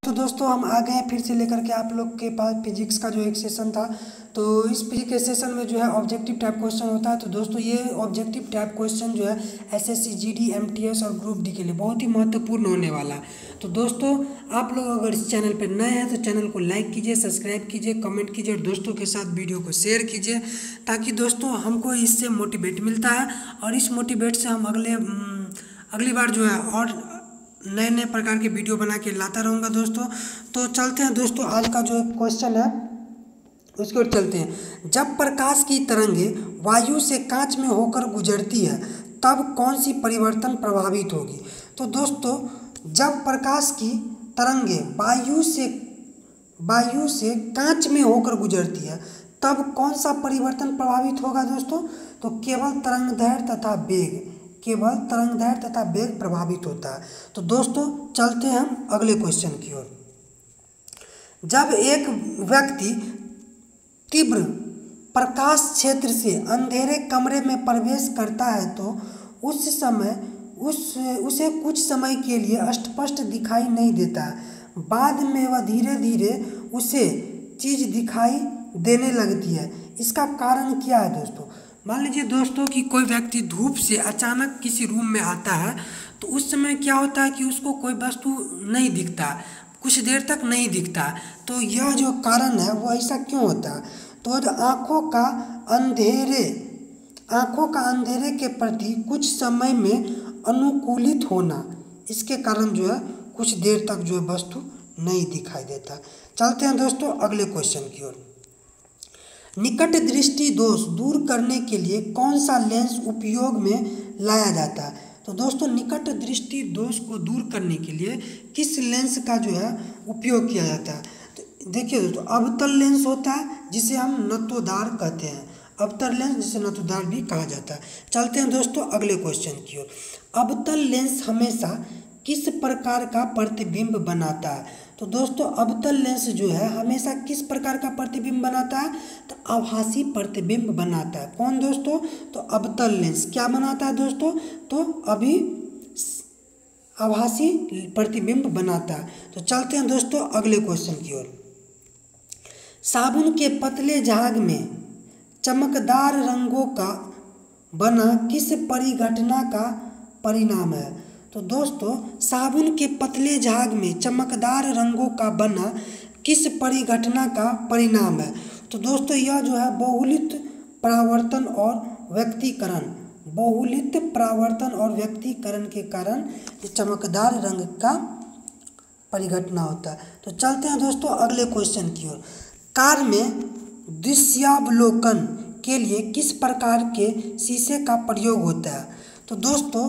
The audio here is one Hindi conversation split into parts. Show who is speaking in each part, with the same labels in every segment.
Speaker 1: तो दोस्तों हम आ गए हैं फिर से लेकर के आप लोग के पास फिजिक्स का जो एक सेशन था। तो इस फिजिक्स के सेशन में जो है ऑब्जेक्टिव टाइप क्वेश्चन होता है। तो दोस्तों ये ऑब्जेक्टिव टाइप क्वेश्चन जो है एसएससी जीडी एमटीएस और ग्रुप डी के लिए बहुत ही महत्वपूर्ण होने वाला है। तो दोस्तों आप लोग अगर इस चैनल पर नए हैं तो चैनल को लाइक कीजिए, सब्सक्राइब कीजिए, कमेंट कीजिए और दोस्तों के साथ वीडियो को शेयर कीजिए, ताकि दोस्तों हमको इससे मोटिवेट मिलता है और इस मोटिवेट से हम अगली बार जो है और नए नए प्रकार के वीडियो बना के लाता रहूँगा दोस्तों। तो चलते हैं दोस्तों, आज का जो क्वेश्चन है उसकी ओर चलते हैं। जब प्रकाश की तरंगें वायु से कांच में होकर गुजरती है तब कौन सी परिवर्तन प्रभावित होगी। तो दोस्तों जब प्रकाश की तरंगें वायु से कांच में होकर गुजरती है तब कौन सा परिवर्तन प्रभावित होगा दोस्तों। तो केवल तरंगदैर्घ्य तथा वेग प्रभावित होता है। तो दोस्तों चलते हैं हम अगले क्वेश्चन की ओर। जब एक व्यक्ति तीव्र प्रकाश क्षेत्र से अंधेरे कमरे में प्रवेश करता है तो उसे कुछ समय के लिए स्पष्ट दिखाई नहीं देता है। बाद में वह धीरे धीरे उसे चीज दिखाई देने लगती है। इसका कारण क्या है दोस्तों। मान लीजिए दोस्तों कि कोई व्यक्ति धूप से अचानक किसी रूम में आता है तो उस समय क्या होता है कि उसको कोई वस्तु नहीं दिखता, कुछ देर तक नहीं दिखता। तो यह जो कारण है वो ऐसा क्यों होता है। तो आँखों का अंधेरे के प्रति कुछ समय में अनुकूलित होना, इसके कारण जो है कुछ देर तक जो है वस्तु नहीं दिखाई देता। चलते हैं दोस्तों अगले क्वेश्चन की ओर। निकट दृष्टि दोष दूर करने के लिए कौन सा लेंस उपयोग में लाया जाता है। तो दोस्तों निकट दृष्टि दोष को दूर करने के लिए किस लेंस का जो है उपयोग किया जाता है। तो देखिए दोस्तों अवतल लेंस होता है जिसे हम नतोदार कहते हैं, अवतल लेंस जिसे नतोदार भी कहा जाता है। चलते हैं दोस्तों अगले क्वेश्चन की ओर। अवतल लेंस हमेशा किस प्रकार का प्रतिबिंब बनाता है। तो दोस्तों अवतल लेंस जो है हमेशा किस प्रकार का प्रतिबिंब बनाता है। तो आभासी प्रतिबिंब बनाता है। कौन दोस्तों। तो अवतल लेंस क्या बनाता है दोस्तों। तो आभासी प्रतिबिंब बनाता है। तो चलते हैं दोस्तों अगले क्वेश्चन की ओर। साबुन के पतले झाग में चमकदार रंगों का बना किस परिघटना का परिणाम है। तो दोस्तों साबुन के पतले झाग में चमकदार रंगों का बना किस परिघटना का परिणाम है। तो दोस्तों यह जो है बहुलित परावर्तन और व्यक्तीकरण के कारण चमकदार रंग का परिघटना होता है। तो चलते हैं दोस्तों अगले क्वेश्चन की ओर। कार में दृश्यावलोकन के लिए किस प्रकार के शीशे का प्रयोग होता है। तो दोस्तों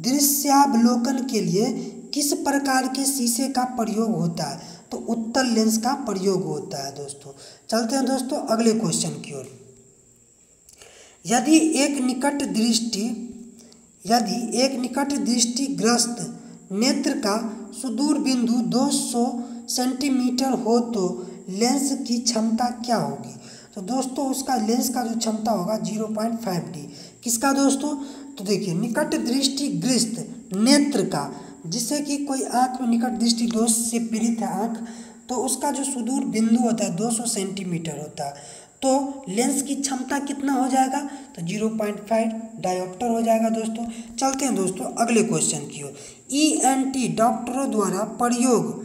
Speaker 1: दृश्यावलोकन के लिए किस प्रकार के शीशे का प्रयोग होता है। तो उत्तल लेंस का प्रयोग होता है दोस्तों। चलते हैं दोस्तों अगले क्वेश्चन की ओर। यदि एक निकट दृष्टिग्रस्त नेत्र का सुदूर बिंदु 200 सेंटीमीटर हो तो लेंस की क्षमता क्या होगी। तो दोस्तों उसका लेंस का जो क्षमता होगा 0.5D। किसका दोस्तों। तो देखिए निकट दृष्टिग्रस्त नेत्र का, जिससे कि कोई आँख में निकट दृष्टि दोष से पीड़ित है आँख, तो उसका जो सुदूर बिंदु होता है 200 सेंटीमीटर होता है। तो लेंस की क्षमता कितना हो जाएगा। तो 0.5 डायोप्टर हो जाएगा दोस्तों। चलते हैं दोस्तों अगले क्वेश्चन की ओर। ENT डॉक्टरों द्वारा प्रयोग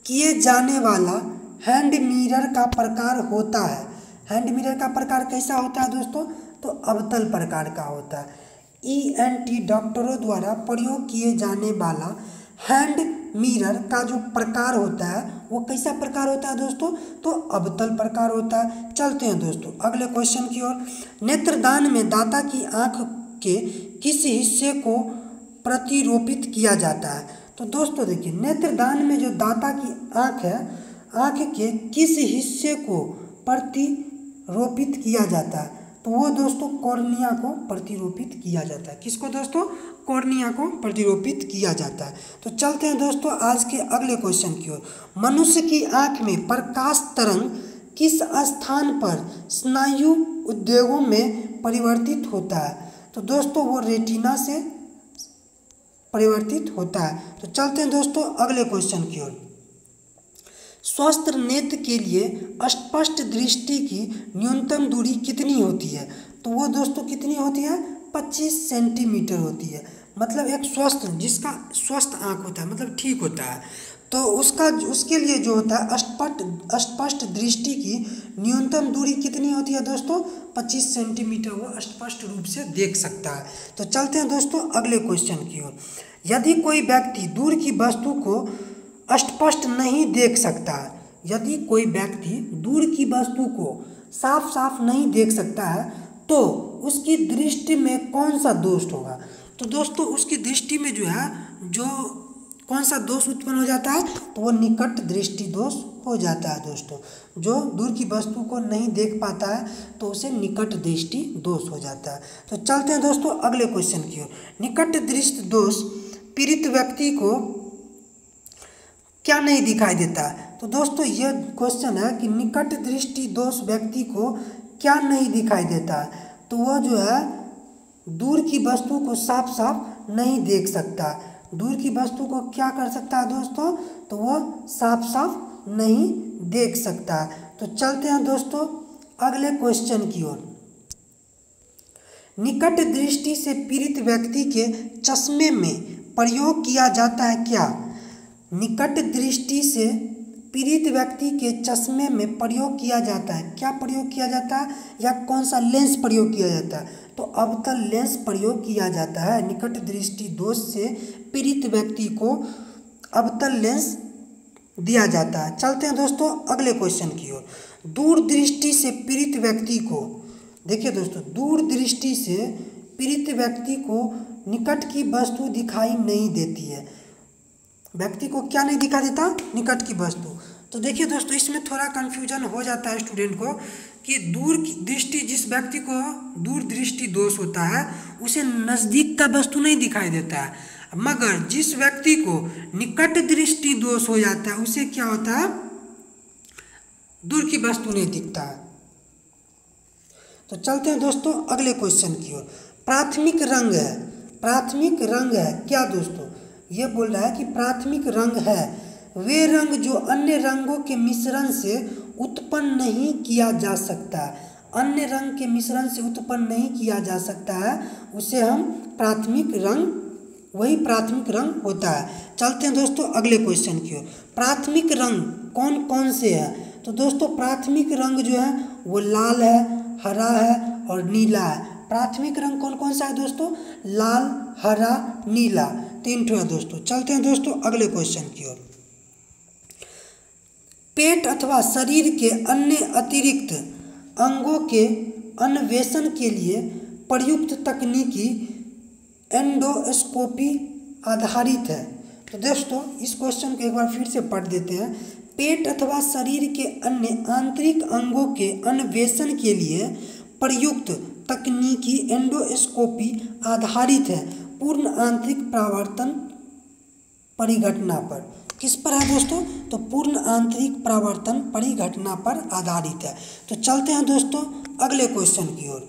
Speaker 1: किए जाने वाला हैंड मिरर का प्रकार होता है। हैंड मिरर का प्रकार कैसा होता है दोस्तों। तो अवतल प्रकार का होता है। ENT डॉक्टरों द्वारा प्रयोग किए जाने वाला हैंड मिरर का जो प्रकार होता है वो कैसा प्रकार होता है दोस्तों। तो अवतल प्रकार होता है। चलते हैं दोस्तों अगले क्वेश्चन की ओर। नेत्रदान में दाता की आँख के किस हिस्से को प्रतिरोपित किया जाता है। तो दोस्तों देखिए नेत्रदान में जो दाता की आँख है, आँख के किस हिस्से को प्रतिरोपित किया जाता है। तो वो दोस्तों कॉर्निया को प्रतिरोपित किया जाता है। किसको दोस्तों। कॉर्निया को प्रतिरोपित किया जाता है। तो चलते हैं दोस्तों आज के अगले क्वेश्चन की ओर। मनुष्य की आँख में प्रकाश तरंग किस स्थान पर स्नायु उद्योगों में परिवर्तित होता है। तो दोस्तों वो रेटिना से परिवर्तित होता है। तो चलते हैं दोस्तों अगले क्वेश्चन की ओर। स्वस्थ नेत्र के लिए स्पष्ट दृष्टि की न्यूनतम दूरी कितनी होती है? तो वो दोस्तों कितनी होती है? 25 सेंटीमीटर होती है। मतलब एक स्वस्थ, जिसका स्वस्थ आँख होता है, मतलब ठीक होता है, तो उसके लिए जो होता है स्पष्ट दृष्टि की न्यूनतम दूरी कितनी होती है दोस्तों? 25 सेंटीमीटर वो स्पष्ट रूप से देख सकता है। तो चलते हैं दोस्तों अगले क्वेश्चन की ओर। यदि कोई व्यक्ति दूर की वस्तु को स्पष्ट नहीं देख सकता है, यदि कोई व्यक्ति दूर की वस्तु को साफ साफ नहीं देख सकता है, तो उसकी दृष्टि में कौन सा दोष होगा? तो दोस्तों उसकी दृष्टि में जो है, जो कौन सा दोष उत्पन्न हो जाता है? तो वो निकट दृष्टि दोष हो जाता है दोस्तों। जो दूर की वस्तु को नहीं देख पाता है तो उसे निकट दृष्टि दोष हो जाता है। तो चलते हैं दोस्तों अगले क्वेश्चन की ओर। निकट दृष्टि दोष पीड़ित व्यक्ति को क्या नहीं दिखाई देता है? तो दोस्तों यह क्वेश्चन है कि निकट दृष्टि दोष व्यक्ति को क्या नहीं दिखाई देता है? तो वह जो है दूर की वस्तु को साफ साफ नहीं देख सकता। दूर की वस्तु को क्या कर सकता है दोस्तों? तो वह साफ साफ नहीं देख सकता। तो चलते हैं दोस्तों अगले क्वेश्चन की ओर। निकट दृष्टि से पीड़ित व्यक्ति के चश्मे में प्रयोग किया जाता है क्या? निकट दृष्टि से पीड़ित व्यक्ति के चश्मे में प्रयोग किया जाता है, क्या प्रयोग किया जाता है या कौन सा लेंस प्रयोग किया जाता है? तो अवतल लेंस प्रयोग किया जाता है। निकट दृष्टि दोष से पीड़ित व्यक्ति को अवतल लेंस दिया जाता है। चलते हैं दोस्तों अगले क्वेश्चन की ओर। दूर दृष्टि से पीड़ित व्यक्ति को, देखिए दोस्तों, दूर दृष्टि से पीड़ित व्यक्ति को निकट की वस्तु दिखाई नहीं देती है। व्यक्ति को क्या नहीं दिखा देता? निकट की वस्तु। तो देखिए दोस्तों इसमें थोड़ा कन्फ्यूजन हो जाता है स्टूडेंट को कि दूर की दृष्टि, जिस व्यक्ति को दूर दृष्टि दोष होता है उसे नज़दीक का वस्तु नहीं दिखाई देता है, मगर जिस व्यक्ति को निकट दृष्टि दोष हो जाता है उसे क्या होता है? दूर की वस्तु नहीं दिखता है। तो चलते हैं दोस्तों अगले क्वेश्चन की ओर। प्राथमिक रंग है, प्राथमिक रंग है क्या दोस्तों? ये बोल रहा है कि प्राथमिक रंग है वे रंग जो अन्य रंगों के मिश्रण से उत्पन्न नहीं किया जा सकता। अन्य रंग के मिश्रण से उत्पन्न नहीं किया जा सकता है, उसे हम प्राथमिक रंग, वही प्राथमिक रंग होता है। चलते हैं दोस्तों अगले क्वेश्चन की ओर। प्राथमिक रंग कौन कौन से है? तो दोस्तों प्राथमिक रंग जो है वो लाल है, हरा है और नीला है। प्राथमिक रंग कौन कौन सा है दोस्तों? लाल, हरा, नीला, तीन ठो है दोस्तों। चलते हैं दोस्तों अगले क्वेश्चन की ओर। पेट अथवा शरीर के अन्य अतिरिक्त अंगों के अन्वेषण के लिए प्रयुक्त तकनीकी एंडोस्कोपी आधारित है। तो दोस्तों इस क्वेश्चन को एक बार फिर से पढ़ देते हैं। पेट अथवा शरीर के अन्य आंतरिक अंगों के अन्वेषण के लिए प्रयुक्त तकनीकी एंडोस्कोपी आधारित है पूर्ण आंतरिक परावर्तन परिघटना पर। किस पर है दोस्तों? तो पूर्ण आंतरिक परावर्तन परिघटना पर आधारित है। तो चलते हैं दोस्तों अगले क्वेश्चन की ओर।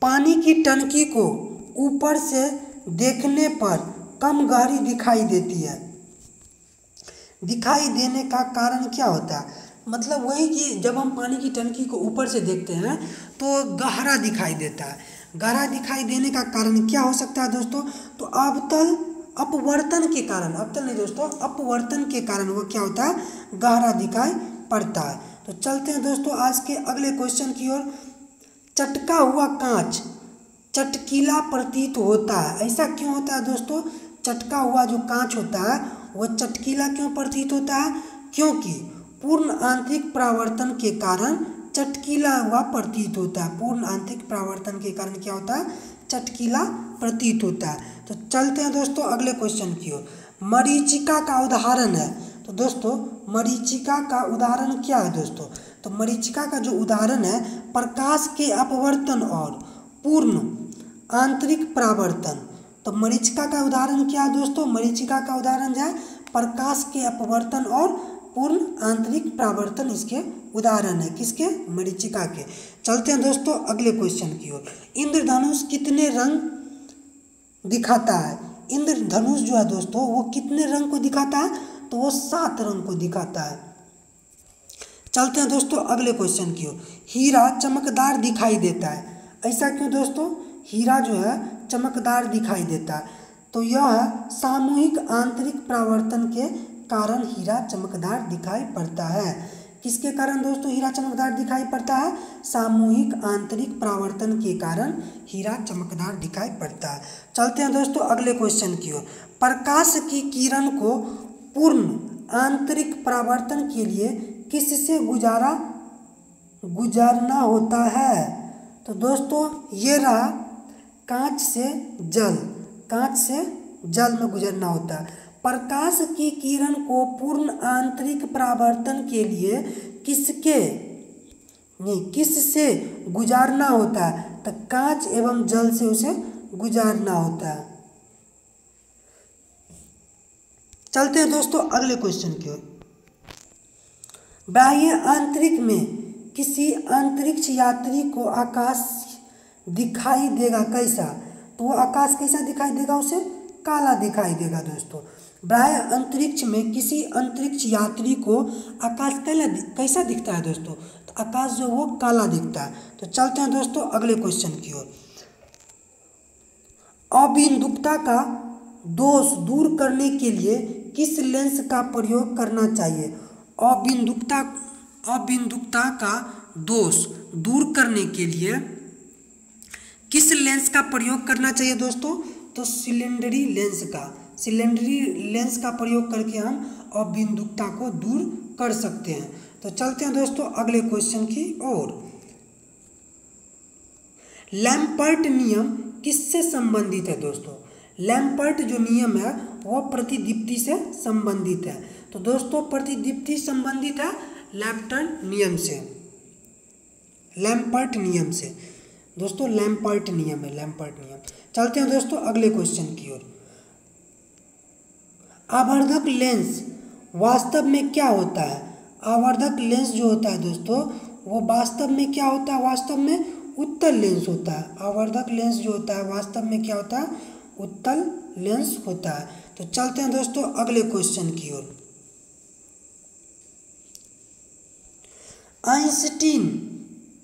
Speaker 1: पानी की टंकी को ऊपर से देखने पर कम गहरी दिखाई देती है, दिखाई देने का कारण क्या होता है? मतलब वही कि जब हम पानी की टंकी को ऊपर से देखते हैं तो गहरा दिखाई देता है। गहरा दिखाई देने का कारण क्या हो सकता है दोस्तों? तो अवतल अपवर्तन के कारण, अवतल नहीं दोस्तों, अपवर्तन के कारण वो क्या होता है? गहरा दिखाई पड़ता है। तो चलते हैं दोस्तों आज के अगले क्वेश्चन की ओर। चटका हुआ कांच चटकीला प्रतीत होता है, ऐसा क्यों होता है दोस्तों? चटका हुआ जो कांच होता है वह चटकीला क्यों प्रतीत होता है? क्योंकि पूर्ण आंतरिक परावर्तन के कारण चटकीला हुआ प्रतीत होता है। पूर्ण आंतरिक परावर्तन के कारण क्या होता है? चटकीला प्रतीत होता है। तो चलते हैं दोस्तों अगले क्वेश्चन की ओर। मरीचिका का उदाहरण है। तो दोस्तों मरीचिका का उदाहरण क्या है दोस्तों? तो मरीचिका का जो उदाहरण है प्रकाश के अपवर्तन और पूर्ण आंतरिक परावर्तन। तो मरीचिका का उदाहरण क्या है दोस्तों? मरीचिका का उदाहरण है प्रकाश के अपवर्तन और पूर्ण आंतरिक परावर्तन, इसके उदाहरण है। किसके? मरीचिका के। चलते हैं दोस्तों अगले क्वेश्चन की ओर। इंद्रधनुष कितने रंग दिखाता है? इंद्रधनुष जो है दोस्तों वो कितने रंग को दिखाता है? तो वो 7 रंग को दिखाता है। चलते हैं दोस्तों अगले क्वेश्चन की ओर। हीरा चमकदार दिखाई देता है, ऐसा क्यों दोस्तों? हीरा जो है चमकदार दिखाई देता है, तो यह सामूहिक आंतरिक परावर्तन के कारण हीरा चमकदार दिखाई पड़ता है। किसके कारण दोस्तों हीरा चमकदार दिखाई पड़ता है? सामूहिक आंतरिक परावर्तन के कारण हीरा चमकदार दिखाई पड़ता है। चलते हैं दोस्तों अगले क्वेश्चन की ओर। प्रकाश की किरण को पूर्ण आंतरिक परावर्तन के लिए किससे गुजारना होता है? तो दोस्तों ये रहा कांच से जल में गुजरना होता है। प्रकाश की किरण को पूर्ण आंतरिक परावर्तन के लिए किससे गुजारना होता है? तो कांच एवं जल से उसे गुजारना होता है। चलते हैं दोस्तों अगले क्वेश्चन की ओर। बाह्य आंतरिक में किसी अंतरिक्ष यात्री को आकाश दिखाई देगा कैसा? तो वो आकाश कैसा दिखाई देगा? उसे काला दिखाई देगा दोस्तों। बाह्य अंतरिक्ष में किसी अंतरिक्ष यात्री को आकाश कैसा दिखता है दोस्तों? तो आकाश जो वो काला दिखता है। तो चलते हैं दोस्तों अगले क्वेश्चन की ओर। अबिंदुकता का दोष दूर करने के लिए किस लेंस का प्रयोग करना चाहिए? अबिंदुकता का दोष दूर करने के लिए किस लेंस का प्रयोग करना चाहिए दोस्तों? तो सिलेंडरी लेंस का प्रयोग करके हम अबिंदुकता को दूर कर सकते हैं। तो चलते हैं दोस्तों अगले क्वेश्चन की ओर। लैम्पर्ट नियम किससे संबंधित है दोस्तों? लैम्पर्ट जो नियम है वो प्रतिदीप्ति से संबंधित है। तो दोस्तों प्रतिदीप्ति संबंधित है लैम्पर्ट नियम से दोस्तों लैम्पर्ट नियम है लैम्पर्ट नियम। चलते हैं दोस्तों अगले क्वेश्चन की ओर। आवर्धक लेंस वास्तव में क्या होता है? आवर्धक लेंस जो होता है दोस्तों वो वास्तव में क्या होता है? वास्तव में उत्तल लेंस होता है। आवर्धक लेंस जो होता है वास्तव में क्या होता है? उत्तल लेंस होता है। तो चलते हैं दोस्तों अगले क्वेश्चन की ओर। आइंस्टीन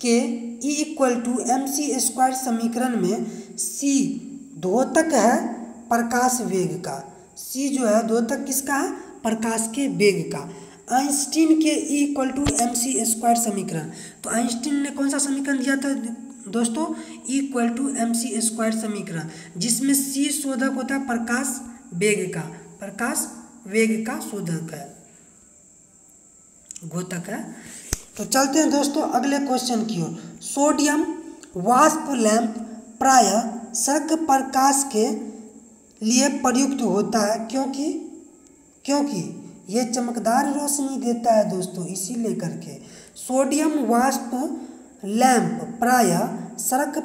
Speaker 1: के E=mc² समीकरण में c द्योतक है प्रकाश वेग का। c जो है द्योतक किसका है? प्रकाश के वेग का। आइंस्टीन के E=mc² समीकरण, तो आइंस्टीन ने कौन सा समीकरण दिया था दोस्तों? E=mc² समीकरण, जिसमें c शोधक होता है प्रकाश वेग का शोधक है, द्योतक है। तो चलते हैं दोस्तों अगले क्वेश्चन की ओर। सोडियम वाष्प लैंप प्रायः सड़क प्रकाश के लिए प्रयुक्त होता है क्योंकि ये चमकदार रोशनी देता है दोस्तों, इसीलिए करके सोडियम वाष्प लैंप प्रायः सड़क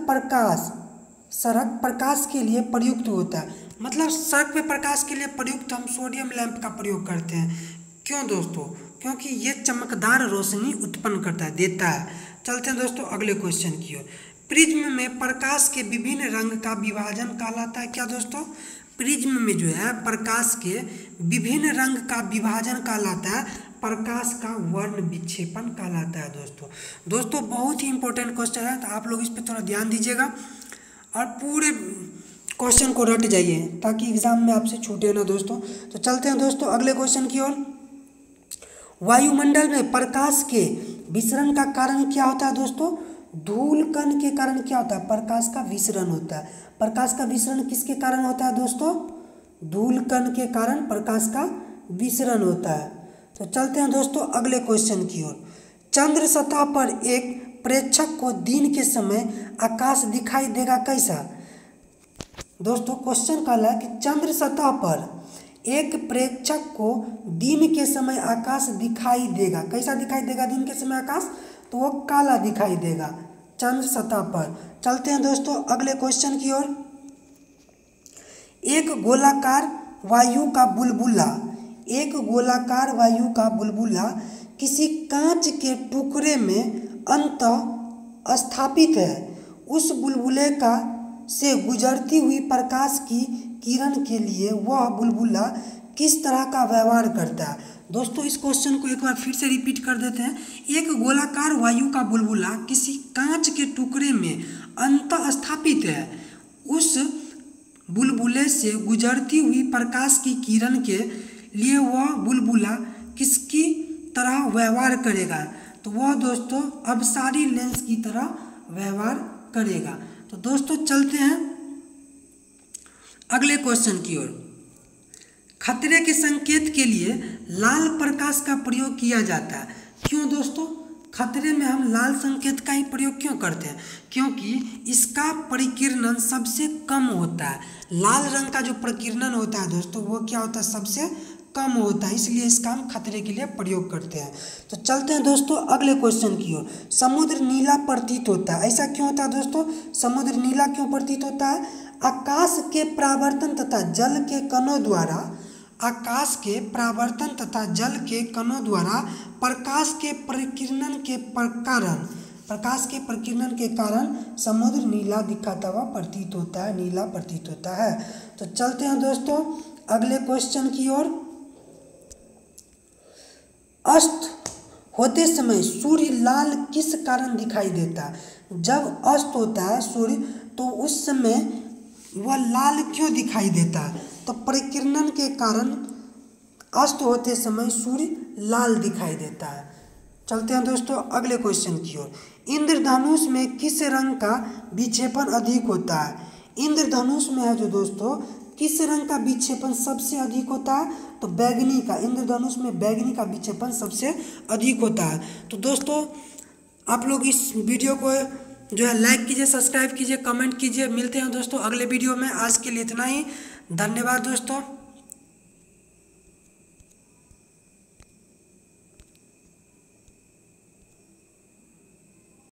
Speaker 1: प्रकाश के लिए प्रयुक्त होता है। मतलब सड़क पे प्रकाश के लिए प्रयुक्त हम सोडियम लैंप का प्रयोग करते हैं। क्यों दोस्तों? क्योंकि ये चमकदार रोशनी उत्पन्न देता है। चलते हैं दोस्तों अगले क्वेश्चन की ओर। प्रिज्म में प्रकाश के विभिन्न रंग का विभाजन कहलाता है क्या दोस्तों? प्रिज्म में जो है प्रकाश के विभिन्न रंग का विभाजन कहलाता है प्रकाश का वर्ण विक्षेपण कहलाता है दोस्तों बहुत ही इंपॉर्टेंट क्वेश्चन है, तो आप लोग इस पर थोड़ा ध्यान दीजिएगा और पूरे क्वेश्चन को रट जाइए ताकि एग्जाम में आपसे छूटे ना दोस्तों। तो चलते हैं दोस्तों अगले क्वेश्चन की ओर। वायुमंडल में प्रकाश के विसरण का कारण क्या होता है दोस्तों? धूल कण के कारण क्या होता है? प्रकाश का विसरण होता है। प्रकाश का विसरण किसके कारण होता है दोस्तों? धूल कण के कारण प्रकाश का विसरण होता है। तो चलते हैं दोस्तों अगले क्वेश्चन की ओर। चंद्र सतह पर एक प्रेक्षक को दिन के समय आकाश दिखाई देगा कैसा? दोस्तों क्वेश्चन कहला कि चंद्र सतह पर एक प्रेक्षक को दिन के समय आकाश दिखाई देगा। कैसा दिखाई देगा दिन के समय आकाश? तो वो काला दिखाई देगा चंद्र सतह पर। चलते हैं दोस्तों अगले क्वेश्चन की ओर। एक गोलाकार वायु का बुलबुला किसी कांच के टुकड़े में अंतः स्थापित है। उस बुलबुले से गुजरती हुई प्रकाश की किरण के लिए वह बुलबुला किस तरह का व्यवहार करता है? दोस्तों इस क्वेश्चन को एक बार फिर से रिपीट कर देते हैं। एक गोलाकार वायु का बुलबुला किसी कांच के टुकड़े में अंतः स्थापित है। उस बुलबुले से गुजरती हुई प्रकाश की किरण के लिए वह बुलबुला किसकी तरह व्यवहार करेगा? तो वह दोस्तों अपसारी लेंस की तरह व्यवहार करेगा। तो दोस्तों चलते हैं अगले क्वेश्चन की ओर। खतरे के संकेत के लिए लाल प्रकाश का प्रयोग किया जाता है। क्यों दोस्तों? खतरे में हम लाल संकेत का ही प्रयोग क्यों करते हैं? क्योंकि इसका परिकिरणन सबसे कम होता है। लाल रंग का जो प्रकीर्णन होता है दोस्तों वो क्या होता है? सबसे कम होता है, इसलिए इसका हम खतरे के लिए प्रयोग करते हैं। तो चलते हैं दोस्तों अगले क्वेश्चन की ओर। समुद्र नीला प्रतीत होता है, ऐसा क्यों होता है दोस्तों? समुद्र नीला क्यों प्रतीत होता है? आकाश के परावर्तन तथा जल के कणों द्वारा प्रकाश के प्रकीर्णन के कारण समुद्र नीला दिखाता हुआ प्रतीत होता है, नीला प्रतीत होता है। तो चलते हैं दोस्तों अगले क्वेश्चन की ओर। अस्त होते समय सूर्य लाल किस कारण दिखाई देता है? जब अस्त होता है सूर्य तो उस समय वह लाल क्यों दिखाई देता है? तो परिकिरणन के कारण अस्त होते समय सूर्य लाल दिखाई देता है। चलते हैं दोस्तों अगले क्वेश्चन की ओर। इंद्रधनुष में किस रंग का विक्षेपण अधिक होता है? इंद्रधनुष में है जो दोस्तों किस रंग का विक्षेपण सबसे अधिक होता है? तो बैगनी का। इंद्रधनुष में बैगनी का विक्षेपण सबसे अधिक होता है। तो दोस्तों आप लोग इस वीडियो को जो है लाइक कीजिए, सब्सक्राइब कीजिए, कमेंट कीजिए। मिलते हैं दोस्तों अगले वीडियो में। आज के लिए इतना ही, धन्यवाद दोस्तों।